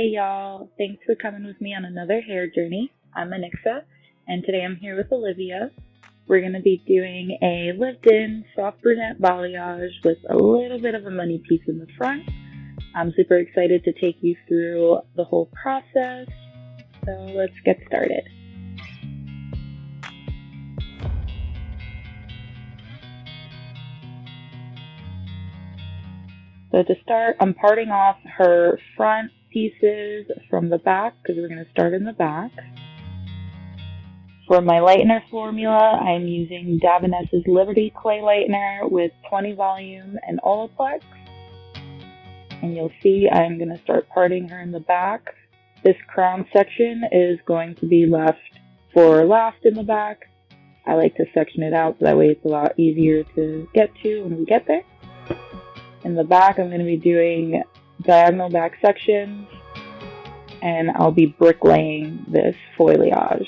Hey y'all, thanks for coming with me on another hair journey. I'm Anixa, and today I'm here with Olivia. We're going to be doing a lived-in soft brunette balayage with a little bit of a money piece in the front. I'm super excited to take you through the whole process, so let's get started. So to start, I'm parting off her front pieces from the back because we're going to start in the back. For my lightener formula, I'm using Davines' Liberty Clay Lightener with 20 volume and Oliplex. And you'll see I'm going to start parting her in the back. This crown section is going to be left for last in the back. I like to section it out so that way it's a lot easier to get to when we get there. In the back, I'm going to be doing diagonal back sections, and I'll be bricklaying this foiliage.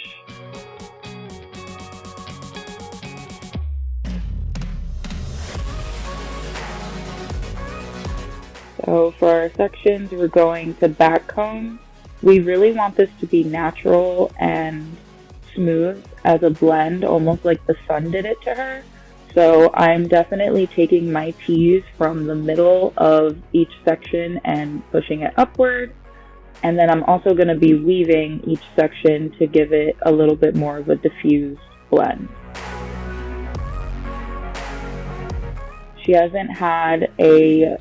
So for our sections, we're going to back comb. We really want this to be natural and smooth as a blend, almost like the sun did it to her. So I'm definitely taking my tease from the middle of each section and pushing it upward. And then I'm also going to be weaving each section to give it a little bit more of a diffused blend. She hasn't had a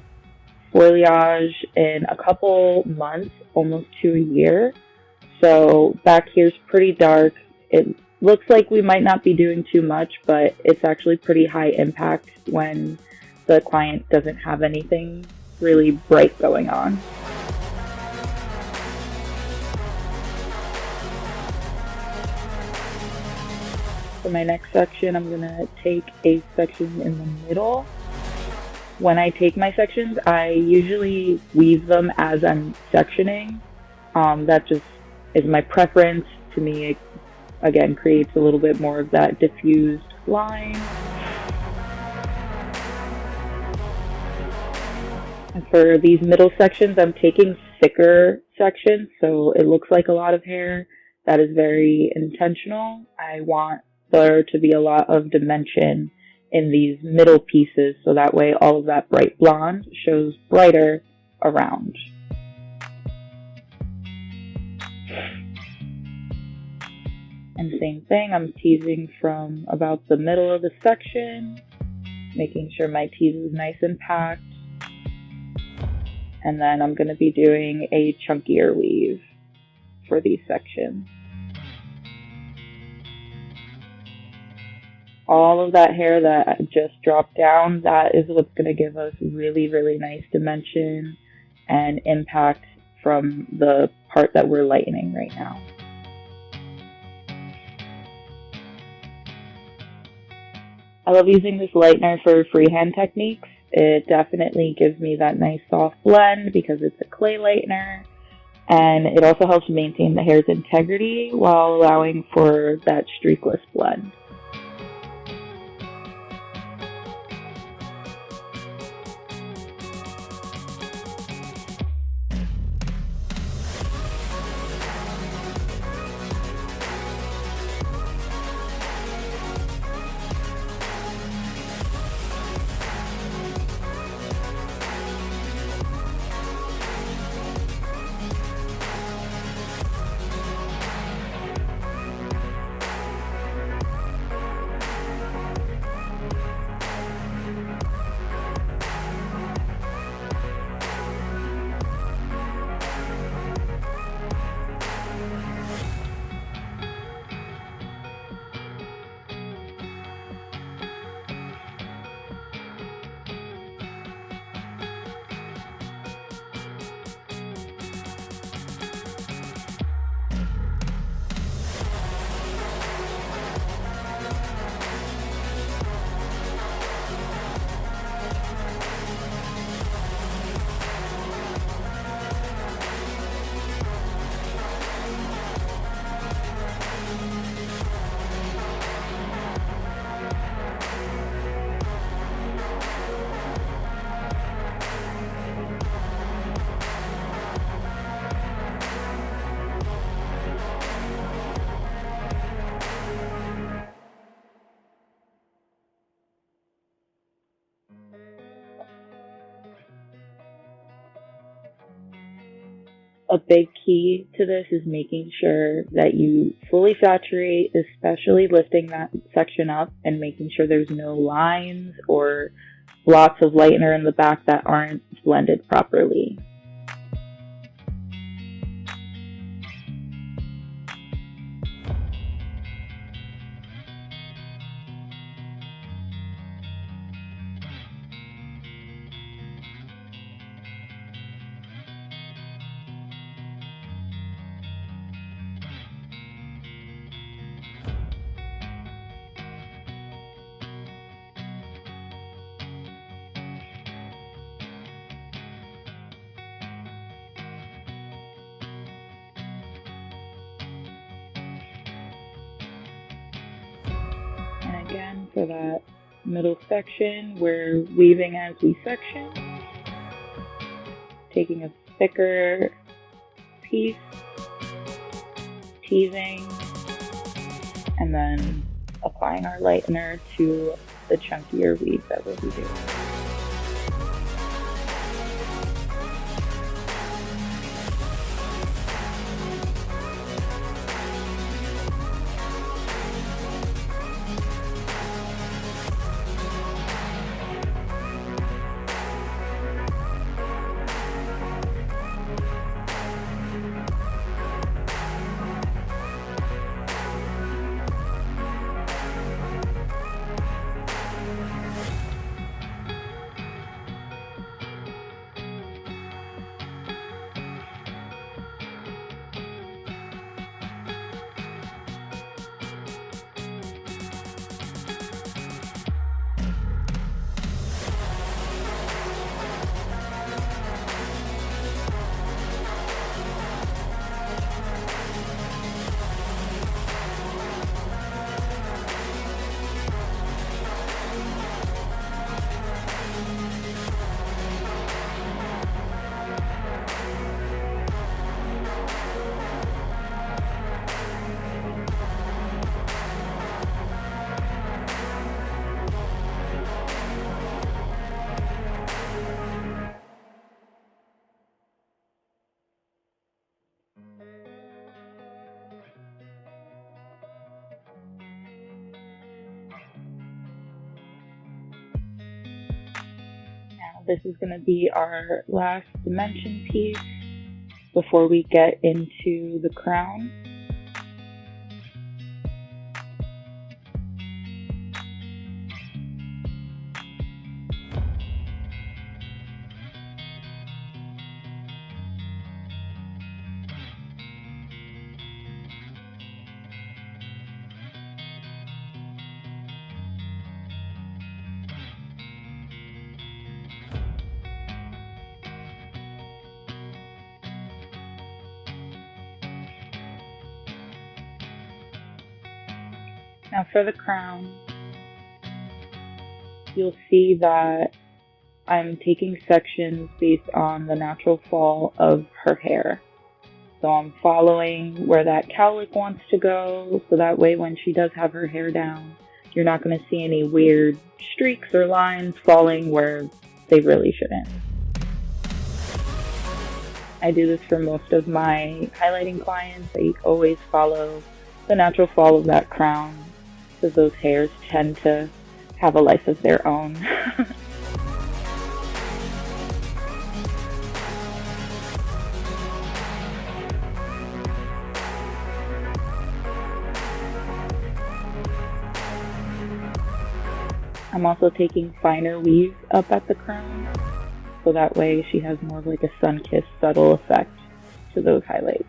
foiliage in a couple months, almost to a year. So back here's pretty dark. It looks like we might not be doing too much, but it's actually pretty high impact when the client doesn't have anything really bright going on. For my next section, I'm going to take a section in the middle. When I take my sections, I usually weave them as I'm sectioning. That just is my preference. To me, it again creates a little bit more of that diffused line. And for these middle sections, I'm taking thicker sections, so it looks like a lot of hair. That is very intentional. I want there to be a lot of dimension in these middle pieces, so that way all of that bright blonde shows brighter around. And same thing, I'm teasing from about the middle of the section, making sure my tease is nice and packed. And then I'm going to be doing a chunkier weave for these sections. All of that hair that just dropped down, that is what's going to give us really, really nice dimension and impact from the part that we're lightening right now. I love using this lightener for freehand techniques. It definitely gives me that nice soft blend because it's a clay lightener, and it also helps maintain the hair's integrity while allowing for that streakless blend. A big key to this is making sure that you fully saturate, especially lifting that section up and making sure there's no lines or blots of lightener in the back that aren't blended properly. And again, for that middle section, we're weaving as we section, taking a thicker piece, teasing, and then applying our lightener to the chunkier weave that we'll be doing. This is going to be our last dimension piece before we get into the crown. Now for the crown, you'll see that I'm taking sections based on the natural fall of her hair. So I'm following where that cowlick wants to go, so that way when she does have her hair down, you're not going to see any weird streaks or lines falling where they really shouldn't. I do this for most of my highlighting clients. I always follow the natural fall of that crown, because those hairs tend to have a life of their own. I'm also taking finer weave up at the crown, so that way she has more of like a sun-kissed subtle effect to those highlights.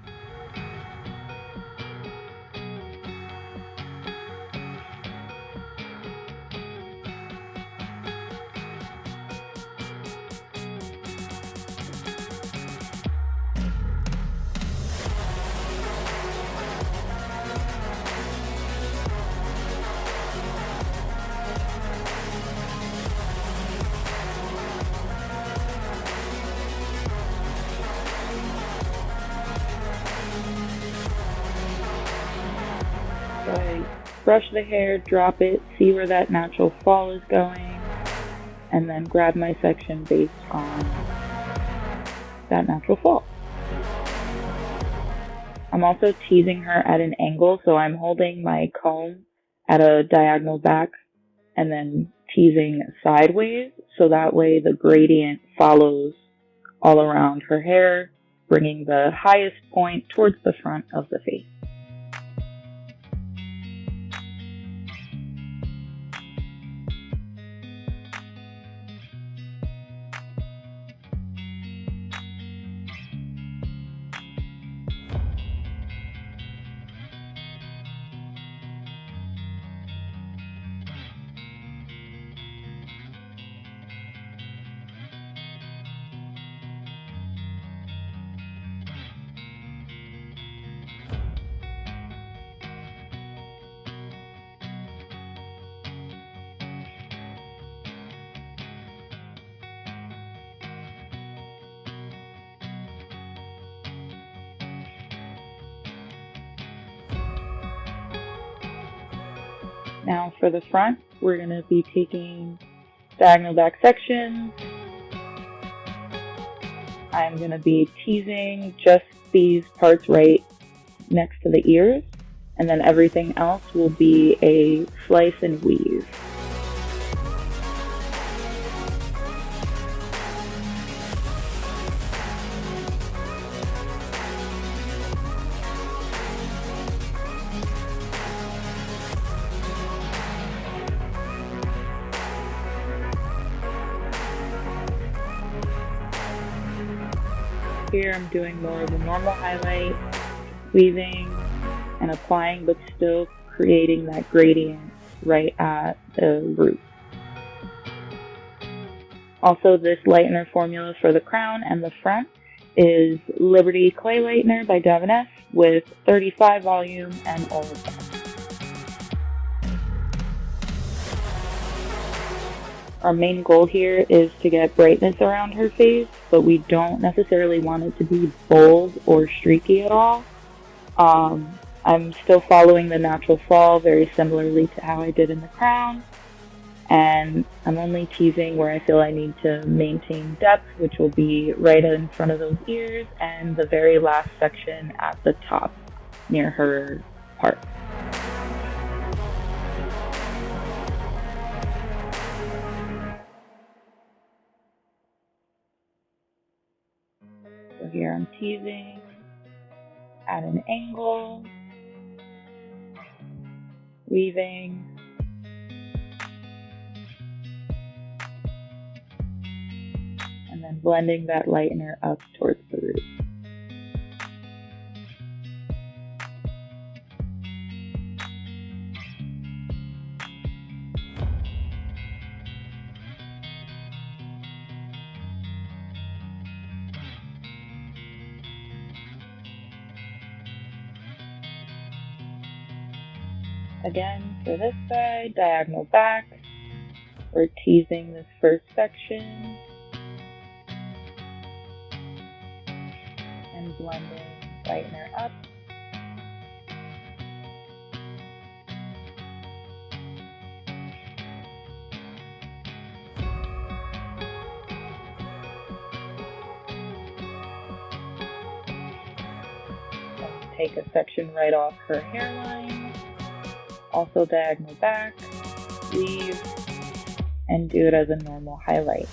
So I brush the hair, drop it, see where that natural fall is going, and then grab my section based on that natural fall. I'm also teasing her at an angle, so I'm holding my comb at a diagonal back and then teasing sideways, so that way the gradient follows all around her hair, bringing the highest point towards the front of the face. Now for the front, we're going to be taking diagonal back sections. I'm going to be teasing just these parts right next to the ears, and then everything else will be a slice and weave. Here I'm doing more of a normal highlight, weaving and applying, but still creating that gradient right at the root. Also, this lightener formula for the crown and the front is Liberty Clay Lightener by Davines with 35 volume and Olivia. Our main goal here is to get brightness around her face, but we don't necessarily want it to be bold or streaky at all. I'm still following the natural fall very similarly to how I did in the crown, and I'm only teasing where I feel I need to maintain depth, which will be right in front of those ears and the very last section at the top near her part. So here I'm teasing at an angle, weaving, and then blending that lightener up towards the root. Again, for this side, diagonal back, we're teasing this first section and blending lightener up. And take a section right off her hairline. Also diagonal back, weave, and do it as a normal highlight.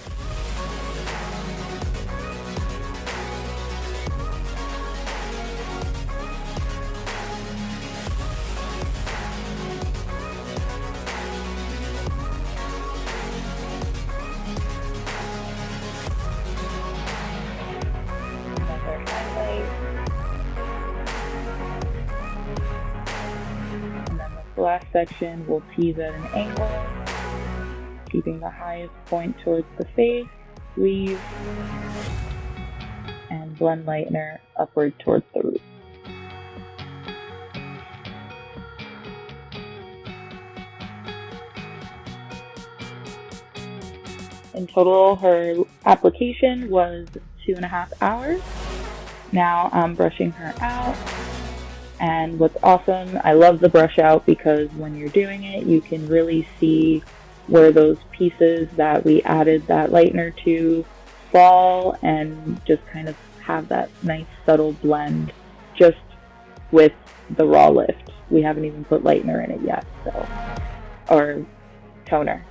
Another highlight. The last section we'll tease at an angle, keeping the highest point towards the face, weave, and blend lightener upward towards the root. In total, her application was 2.5 hours. Now I'm brushing her out. And what's awesome, I love the brush out because when you're doing it, you can really see where those pieces that we added that lightener to fall and just kind of have that nice subtle blend just with the raw lift. We haven't even put lightener in it yet, so, or toner.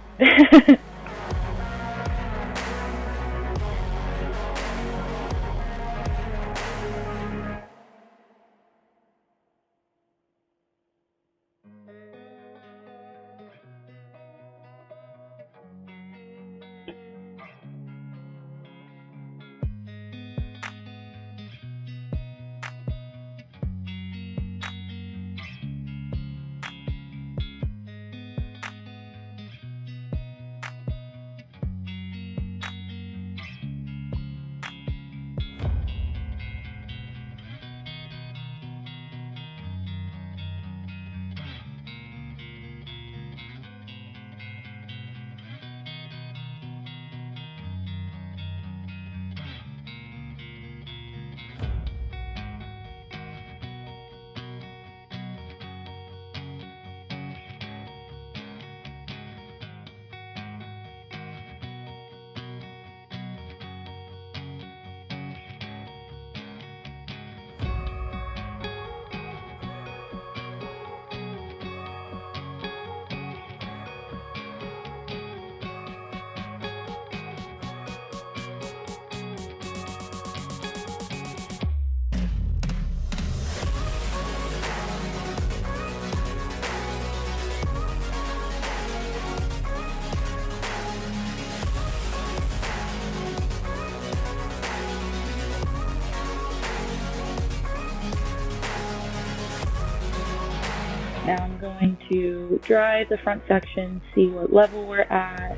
Now I'm going to dry the front section, see what level we're at,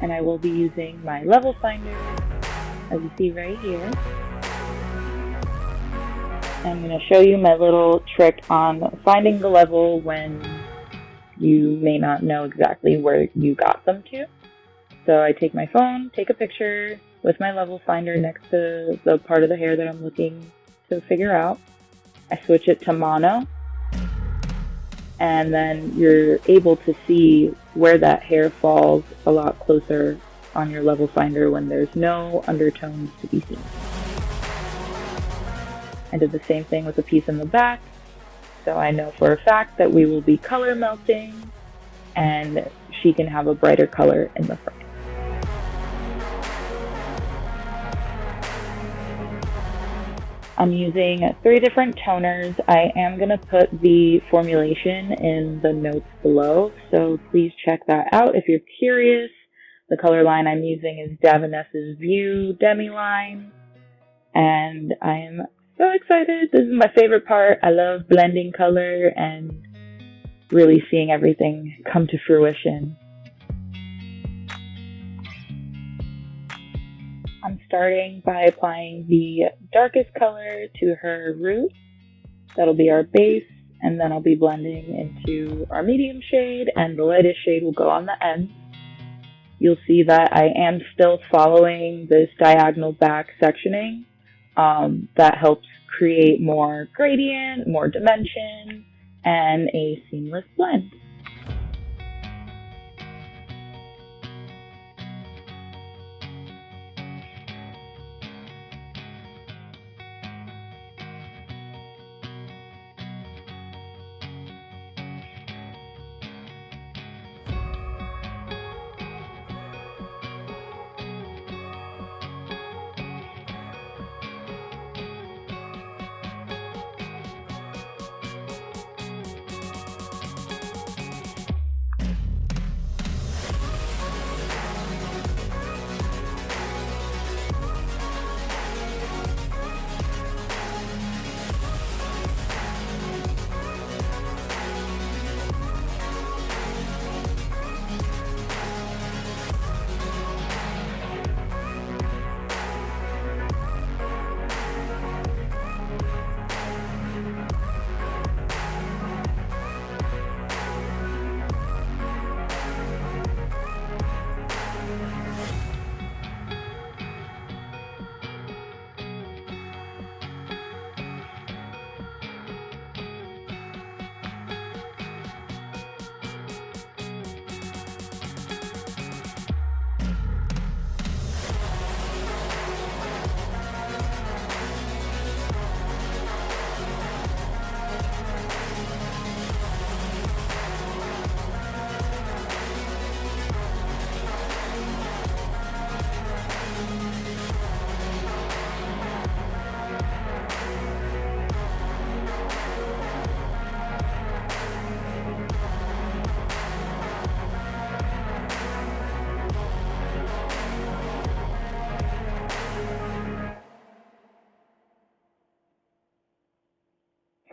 and I will be using my level finder, as you see right here. I'm going to show you my little trick on finding the level when you may not know exactly where you got them to. So I take my phone, take a picture with my level finder next to the part of the hair that I'm looking to figure out. I switch it to mono, and then you're able to see where that hair falls a lot closer on your level finder when there's no undertones to be seen. I did the same thing with the piece in the back, so I know for a fact that we will be color melting and she can have a brighter color in the front. I'm using 3 different toners. I am going to put the formulation in the notes below, so please check that out if you're curious. The color line I'm using is Davines' View Demi line, and I am so excited. This is my favorite part. I love blending color and really seeing everything come to fruition. I'm starting by applying the darkest color to her root. That'll be our base, and then I'll be blending into our medium shade, and the lightest shade will go on the end. You'll see that I am still following this diagonal back sectioning. That helps create more gradient, more dimension, and a seamless blend.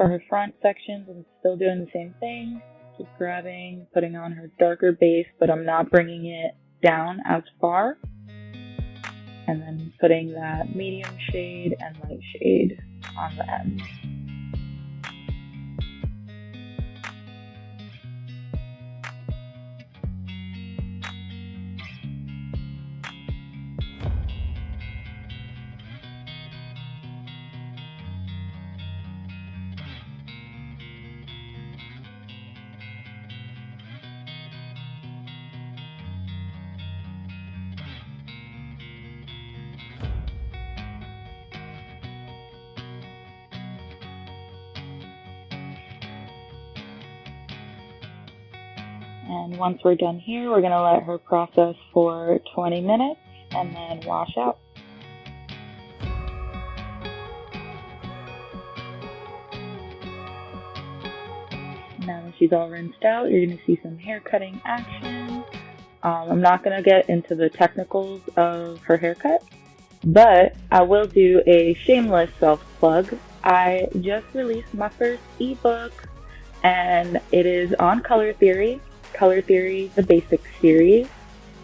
For her front sections, I'm still doing the same thing. Just grabbing, putting on her darker base, but I'm not bringing it down as far. And then putting that medium shade and light shade on the end. And once we're done here, we're going to let her process for 20 minutes and then wash out. Now that she's all rinsed out, you're going to see some hair cutting action. I'm not going to get into the technicals of her haircut, but I will do a shameless self-plug. I just released my first ebook, and it is on Color Theory. Color Theory, the Basics series.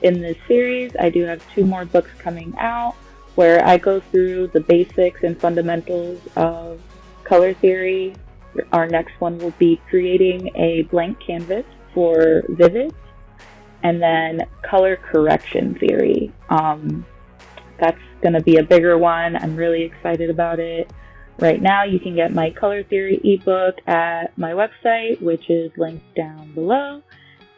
In this series, I do have 2 more books coming out where I go through the basics and fundamentals of color theory. Our next one will be creating a blank canvas for vivid, and then color correction theory. That's going to be a bigger one. I'm really excited about it. Right now, you can get my color theory ebook at my website, which is linked down below.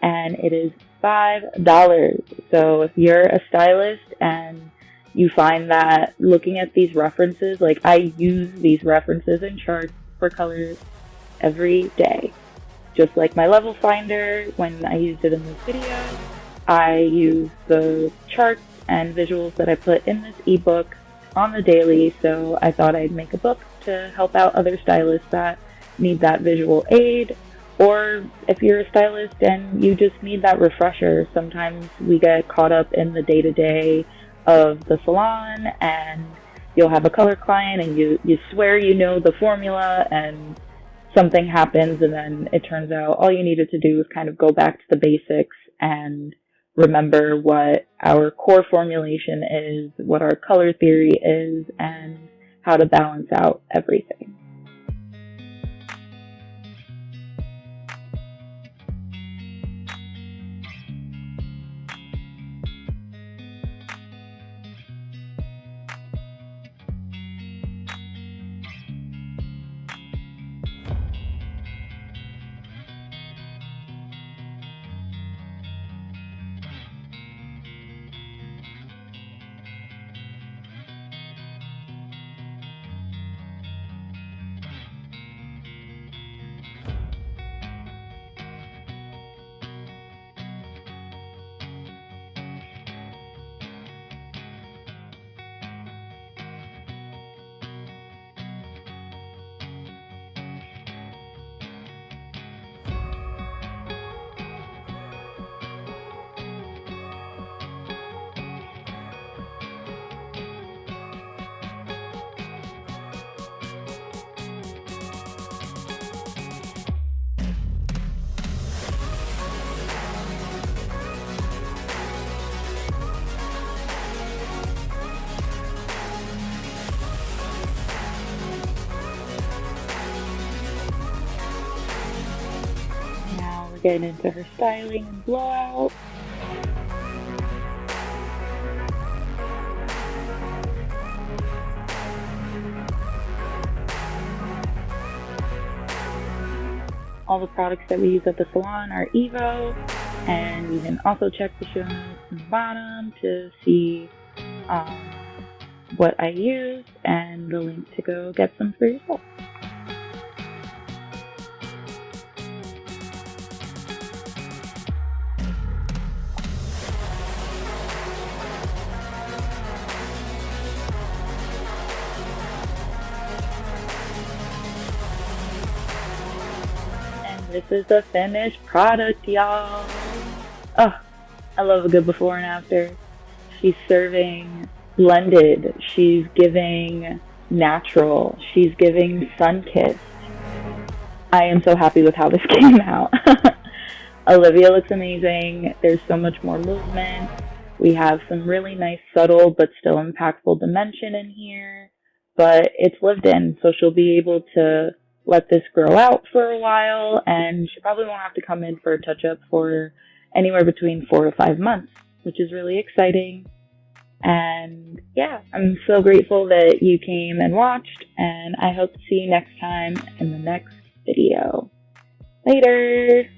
And it is $5. So if you're a stylist and you find that looking at these references, like I use these references and charts for colors every day. Just like my level finder, when I used it in this video, I use the charts and visuals that I put in this ebook on the daily. So I thought I'd make a book to help out other stylists that need that visual aid. Or if you're a stylist and you just need that refresher, sometimes we get caught up in the day-to-day of the salon, and you'll have a color client and you swear you know the formula, and something happens, and then it turns out all you needed to do was kind of go back to the basics and remember what our core formulation is, what our color theory is, and how to balance out everything. Getting into her styling and blowout. All the products that we use at the salon are Evo, and you can also check the show notes in the bottom to see what I use and the link to go get some for yourself. This is the finished product, y'all. Oh, I love a good before and after. She's serving blended. She's giving natural. She's giving sun-kissed. I am so happy with how this came out. Olivia looks amazing. There's so much more movement. We have some really nice, subtle, but still impactful dimension in here. But it's lived in, so she'll be able to let this grow out for a while, and she probably won't have to come in for a touch-up for anywhere between 4 to 5 months, which is really exciting. And yeah, I'm so grateful that you came and watched, and I hope to see you next time in the next video. Later!